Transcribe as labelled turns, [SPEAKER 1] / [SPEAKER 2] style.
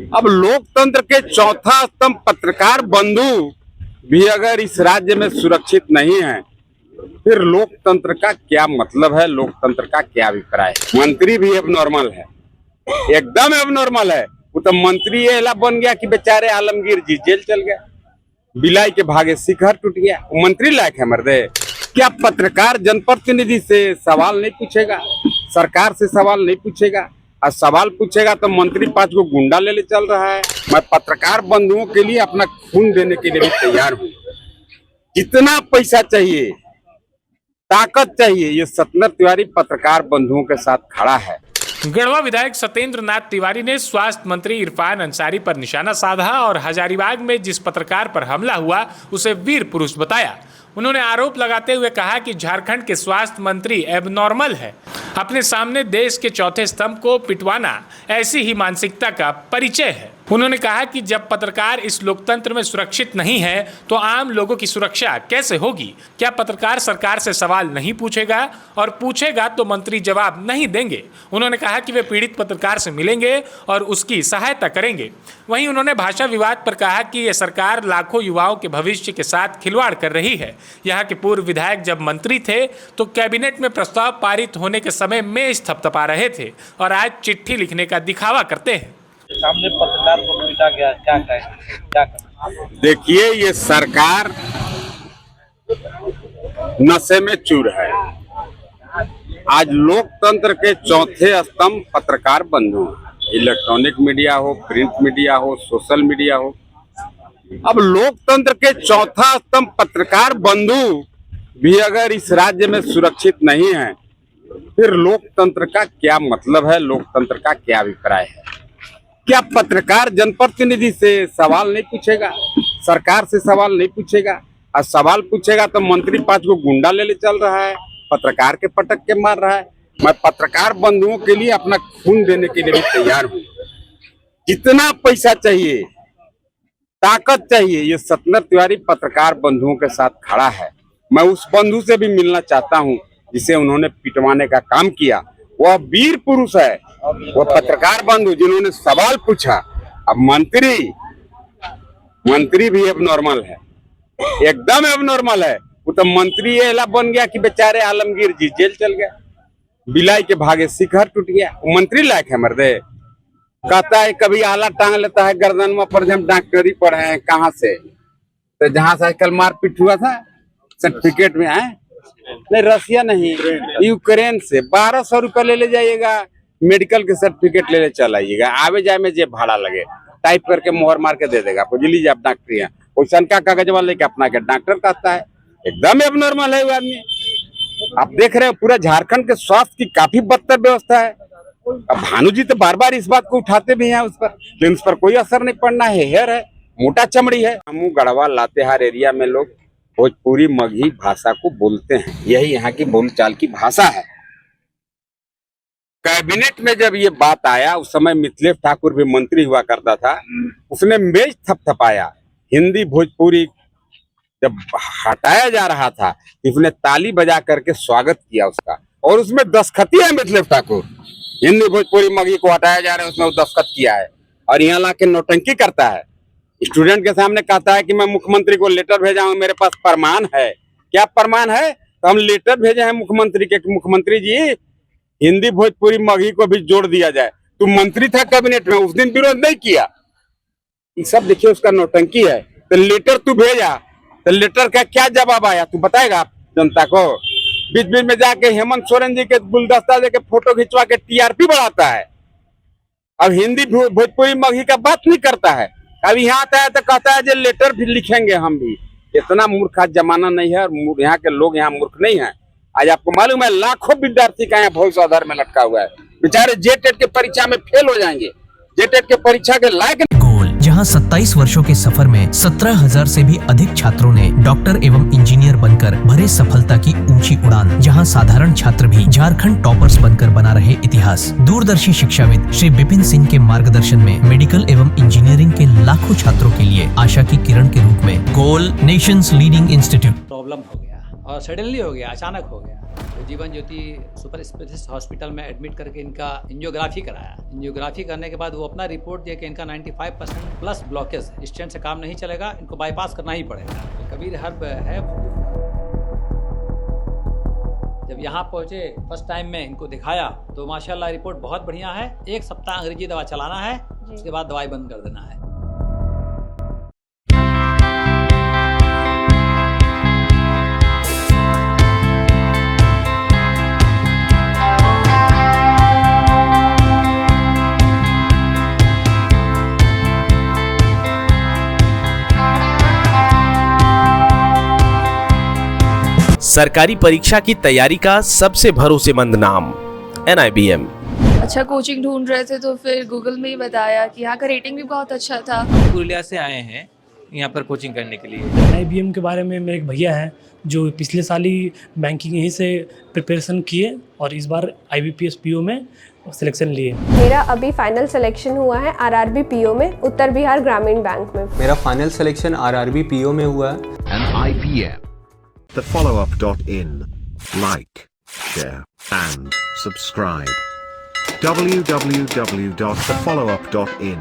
[SPEAKER 1] अब लोकतंत्र के चौथा स्तंभ पत्रकार बंधु भी अगर इस राज्य में सुरक्षित नहीं है, फिर लोकतंत्र का क्या मतलब है, लोकतंत्र का क्या अभिप्राय है। मंत्री भी अब नॉर्मल है, एकदम अब नॉर्मल है। वो तो मंत्री ये बन गया कि बेचारे आलमगीर जी जेल चल गया, बिलाई के भागे शिखर टूट गया। मंत्री लायक है मर्दे? क्या पत्रकार जनप्रतिनिधि से सवाल नहीं पूछेगा, सरकार से सवाल नहीं पूछेगा? और सवाल पूछेगा तो मंत्री 5 को गुंडा ले चल रहा है। मैं पत्रकार बंधुओं के लिए अपना खून देने के लिए भी तैयार हूँ। जितना पैसा चाहिए, ताकत चाहिए, ये सत्येंद्र तिवारी पत्रकार बंधुओं के साथ खड़ा है।
[SPEAKER 2] गढ़वा विधायक सत्येंद्र नाथ तिवारी ने स्वास्थ्य मंत्री इरफान अंसारी पर निशाना साधा और हजारीबाग में जिस पत्रकार पर हमला हुआ उसे वीर पुरुष बताया। उन्होंने आरोप लगाते हुए कहा कि झारखंड के स्वास्थ्य मंत्री एबनॉर्मल है। अपने सामने देश के चौथे स्तंभ को पिटवाना ऐसी ही मानसिकता का परिचय है। उन्होंने कहा कि जब पत्रकार इस लोकतंत्र में सुरक्षित नहीं है तो आम लोगों की सुरक्षा कैसे होगी? क्या पत्रकार सरकार से सवाल नहीं पूछेगा, और पूछेगा तो मंत्री जवाब नहीं देंगे? उन्होंने कहा कि वे पीड़ित पत्रकार से मिलेंगे और उसकी सहायता करेंगे। वहीं उन्होंने भाषा विवाद पर कहा कि यह सरकार लाखों युवाओं के भविष्य के साथ खिलवाड़ कर रही है। यहाँ के पूर्व विधायक जब मंत्री थे तो कैबिनेट में प्रस्ताव पारित होने के समय मेज थपथपा रहे थे और आज चिट्ठी लिखने का दिखावा करते हैं।
[SPEAKER 3] सामने पत्रकार को पीटा गया, क्या कहें?
[SPEAKER 1] देखिए, ये सरकार नशे में चूर है। आज लोकतंत्र के चौथे स्तंभ पत्रकार बंधु, इलेक्ट्रॉनिक मीडिया हो, प्रिंट मीडिया हो, सोशल मीडिया हो। अब लोकतंत्र के चौथा स्तंभ पत्रकार बंधु भी अगर इस राज्य में सुरक्षित नहीं है, फिर लोकतंत्र का क्या मतलब है, लोकतंत्र का क्या अभिप्राय है। क्या पत्रकार जनप्रतिनिधि से सवाल नहीं पूछेगा, सरकार से सवाल नहीं पूछेगा? और सवाल पूछेगा तो मंत्री 5 को गुंडा ले चल रहा है, पत्रकार के पटक के मार रहा है। मैं पत्रकार बंधुओं के लिए अपना खून देने के लिए भी तैयार हूँ। जितना पैसा चाहिए, ताकत चाहिए, ये सत्येंद्र तिवारी पत्रकार बंधुओं के साथ खड़ा है। मैं उस बंधु से भी मिलना चाहता हूँ जिसे उन्होंने पिटवाने का काम किया। वह वीर पुरुष है, वो पत्रकार बंधु जिन्होंने सवाल पूछा। अब मंत्री भी अब नॉर्मल है, एकदम अब नॉर्मल है। वो तो मंत्री ये बन गया कि बेचारे आलमगीर जी जेल चल गया, बिलाई के भागे शिखर टूट गया। मंत्री लायक है मर्दे? कहता है कभी आला टांग लेता है गर्दन पर, जब डॉक्टरी पढ़े हैं कहाँ से, तो जहाँ से कल मारपीट हुआ था सर्टिफिकेट में है नहीं, रसिया नहीं, यूक्रेन से 1200 रुपये ले जाइएगा, मेडिकल के सर्टिफिकेट ले चल आइएगा। आवे जाए में जेब भाड़ा लगे, टाइप करके मोहर मार के दे देगा, बुझ आप डॉक्टरी है। वैसा का कागज वाले के अपना के डॉक्टर कहता है। एकदम अब नॉर्मल है वो आदमी। आप देख रहे हो पूरा झारखंड के स्वास्थ्य की काफी बदतर व्यवस्था है। अब भानु जी तो बार बार इस बात को उठाते भी हैं उस पर, लेकिन उस पर कोई असर नहीं पड़ना है। हेयर है, मोटा चमड़ी है। हम गढ़वा लातेहार एरिया में लोग भोजपुरी मगही भाषा को बोलते हैं, यही यहाँ की बोलचाल की भाषा है। कैबिनेट में जब ये बात आया, उस समय मिथिलेश ठाकुर भी मंत्री हुआ करता था, उसने मेज थपथपाया। हिंदी भोजपुरी जब हटाया जा रहा था, इसने ताली बजा करके स्वागत किया उसका, और उसमें दस्तखती है मिथिलेश ठाकुर। हिंदी भोजपुरी मगही को हटाया जा रहा है, उसमें वो दस्तखत किया है। और यहाँ लाके नौटंकी करता है, स्टूडेंट के सामने कहता है कि मैं मुख्यमंत्री को लेटर भेजा हूँ, मेरे पास प्रमाण है। क्या प्रमाण है? तो हम लेटर भेजे हैं मुख्यमंत्री के, मुख्यमंत्री जी हिंदी भोजपुरी मगही को भी जोड़ दिया जाए। तू मंत्री था कैबिनेट में, उस दिन विरोध नहीं किया। ये सब देखिए उसका नौटंकी है। तो लेटर तू भेजा, तो लेटर का क्या जवाब आया तू बताएगा जनता को? बीच बीच में जाके हेमंत सोरेन जी के गुलदस्ता देके फोटो खिंचवा के टीआरपी बढ़ाता है। अब हिंदी भोजपुरी मगही का बात नहीं करता है। अब यहाँ आता है तो कहता है जो लेटर भी लिखेंगे हम भी। इतना मूर्ख आज जमाना नहीं है, और यहाँ के लोग यहाँ मूर्ख नहीं है। आज आपको मालूम है लाखों विद्यार्थी का यहाँ भविष्य आधार में लटका हुआ है, बेचारे जेटेट के परीक्षा में फेल हो जाएंगे, जेटेट के परीक्षा के लायक।
[SPEAKER 4] गोल, जहाँ 27 वर्षों के सफर में 17,000 से भी अधिक छात्रों ने डॉक्टर एवं इंजीनियर बनकर भरे सफलता की ऊंची उड़ान, जहाँ साधारण छात्र भी झारखंड टॉपर्स बनकर बना रहे इतिहास। दूरदर्शी शिक्षाविद श्री विपिन सिंह के मार्गदर्शन में मेडिकल एवं इंजीनियरिंग के लाखों छात्रों के लिए आशा की किरण के रूप में गोल नेशंस लीडिंग इंस्टीट्यूट।
[SPEAKER 3] प्रॉब्लम हो गया
[SPEAKER 5] और सडनली हो गया, अचानक हो गया। तो Jeevan Jyoti super specialist hospital में एडमिट करके इनका एंजियोग्राफी कराया। एंजियोग्राफी करने के बाद वो अपना रिपोर्ट दिया कि इनका 95% प्लस ब्लॉकेज, स्टेंट से काम नहीं चलेगा, इनको बाईपास करना ही पड़ेगा। कबीर हर्ब है। जब यहाँ पहुँचे फर्स्ट टाइम में इनको दिखाया तो माशाल्लाह रिपोर्ट बहुत बढ़िया है। 1 सप्ताह अंग्रेजी दवा चलाना है, उसके बाद दवाई बंद कर देना है।
[SPEAKER 6] सरकारी परीक्षा की तैयारी का सबसे भरोसेमंद नाम NIBM।
[SPEAKER 7] अच्छा कोचिंग ढूंढ रहे थे तो फिर गूगल में ही बताया कि यहाँ का रेटिंग भी बहुत अच्छा था।
[SPEAKER 8] पुरुलिया से आए हैं यहाँ पर कोचिंग करने के लिए।
[SPEAKER 9] NIBM के बारे में मेरे एक भैया हैं जो पिछले साल ही बैंकिंग यहीं से प्रिपरेशन किए और इस बार IBPS PO में सिलेक्शन लिए।
[SPEAKER 10] मेरा अभी फाइनल सिलेक्शन हुआ है RRB PO में, उत्तर बिहार ग्रामीण बैंक में।
[SPEAKER 11] मेरा फाइनल सिलेक्शन RRB PO में हुआ है।
[SPEAKER 12] NIBM, thefollowup.in. Like, share and subscribe. www.thefollowup.in